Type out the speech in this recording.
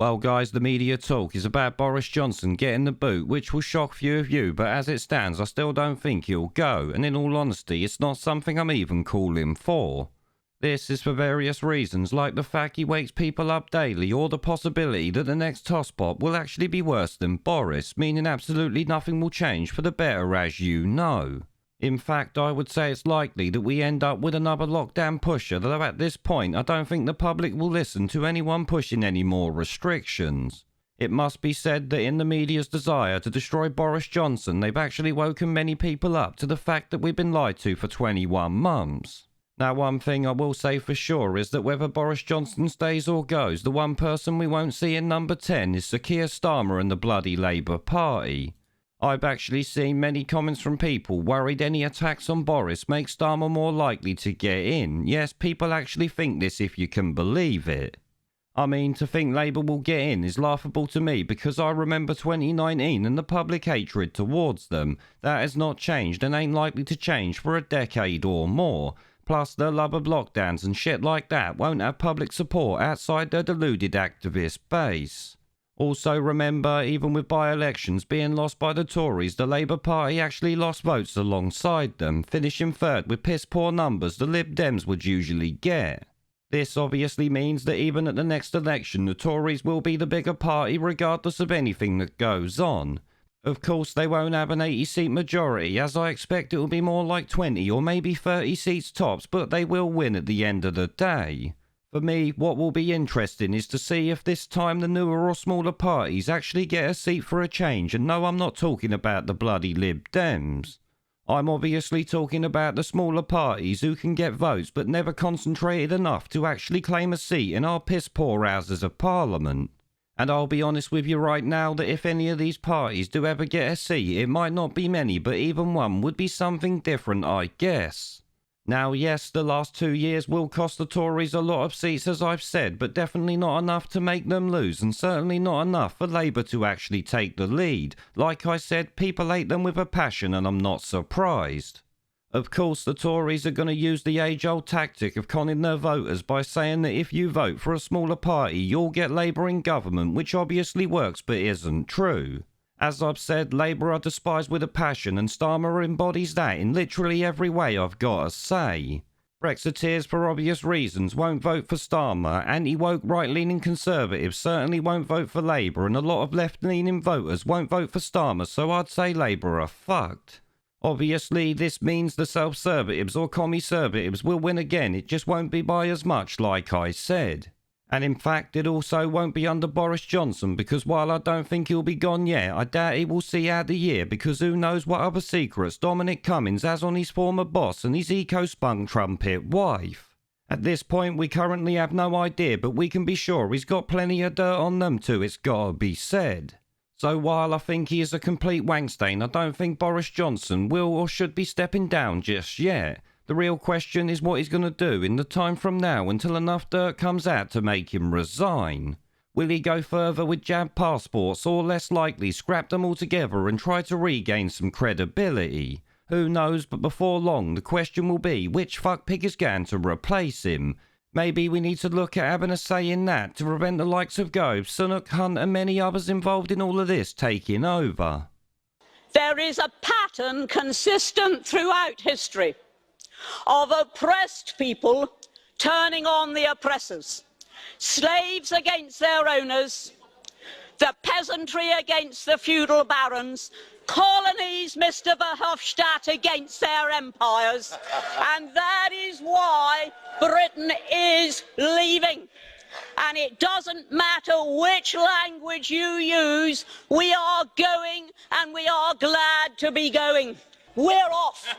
Well guys, the media talk is about Boris Johnson getting the boot, which will shock few of you, but as it stands I still don't think he'll go, and in all honesty it's not something I'm even calling for. This is for various reasons, like the fact he wakes people up daily, or the possibility that the next tosspot will actually be worse than Boris, meaning absolutely nothing will change for the better, as you know. In fact, I would say it's likely that we end up with another lockdown pusher, though at this point I don't think the public will listen to anyone pushing any more restrictions. It must be said that in the media's desire to destroy Boris Johnson, they've actually woken many people up to the fact that we've been lied to for 21 months. Now, one thing I will say for sure is that whether Boris Johnson stays or goes, the one person we won't see in number 10 is Sir Keir Starmer and the bloody Labour Party. I've actually seen many comments from people worried any attacks on Boris make Starmer more likely to get in. Yes, people actually think this, if you can believe it. I mean, to think Labour will get in is laughable to me, because I remember 2019 and the public hatred towards them. That has not changed and ain't likely to change for a decade or more. Plus, their love of lockdowns and shit like that won't have public support outside their deluded activist base. Also remember, even with by-elections being lost by the Tories, the Labour Party actually lost votes alongside them, finishing third with piss-poor numbers the Lib Dems would usually get. This obviously means that even at the next election, the Tories will be the bigger party regardless of anything that goes on. Of course, they won't have an 80-seat majority, as I expect it will be more like 20 or maybe 30 seats tops, but they will win at the end of the day. For me, what will be interesting is to see if this time the newer or smaller parties actually get a seat for a change, and no, I'm not talking about the bloody Lib Dems. I'm obviously talking about the smaller parties who can get votes but never concentrated enough to actually claim a seat in our piss-poor Houses of Parliament. And I'll be honest with you right now that if any of these parties do ever get a seat, it might not be many, but even one would be something different, I guess. Now, yes, the last 2 years will cost the Tories a lot of seats, as I've said, but definitely not enough to make them lose, and certainly not enough for Labour to actually take the lead. Like I said, people hate them with a passion, and I'm not surprised. Of course, the Tories are going to use the age-old tactic of conning their voters by saying that if you vote for a smaller party, you'll get Labour in government, which obviously works but isn't true. As I've said, Labour are despised with a passion, and Starmer embodies that in literally every way, I've got to say. Brexiteers, for obvious reasons, won't vote for Starmer. Anti-woke right-leaning Conservatives certainly won't vote for Labour, and a lot of left-leaning voters won't vote for Starmer, so I'd say Labour are fucked. Obviously, this means the Self-Servatives or Commie-Servatives will win again, it just won't be by as much, like I said. And in fact, it also won't be under Boris Johnson, because while I don't think he'll be gone yet, I doubt he will see out the year, because who knows what other secrets Dominic Cummings has on his former boss and his eco-spunk trumpet wife. At this point, we currently have no idea, but we can be sure he's got plenty of dirt on them too, it's gotta be said. So while I think he is a complete wankstain, I don't think Boris Johnson will or should be stepping down just yet. The real question is what he's going to do in the time from now until enough dirt comes out to make him resign. Will he go further with jab passports, or less likely scrap them altogether and try to regain some credibility? Who knows, but before long the question will be which fuckpig is going to replace him. Maybe we need to look at having a say in that to prevent the likes of Gove, Sunak, Hunt and many others involved in all of this taking over. There is a pattern consistent throughout history of oppressed people turning on the oppressors, slaves against their owners, the peasantry against the feudal barons, colonies, Mr. Verhofstadt, against their empires, and that is why Britain is leaving. And it doesn't matter which language you use, we are going, and we are glad to be going. We're off.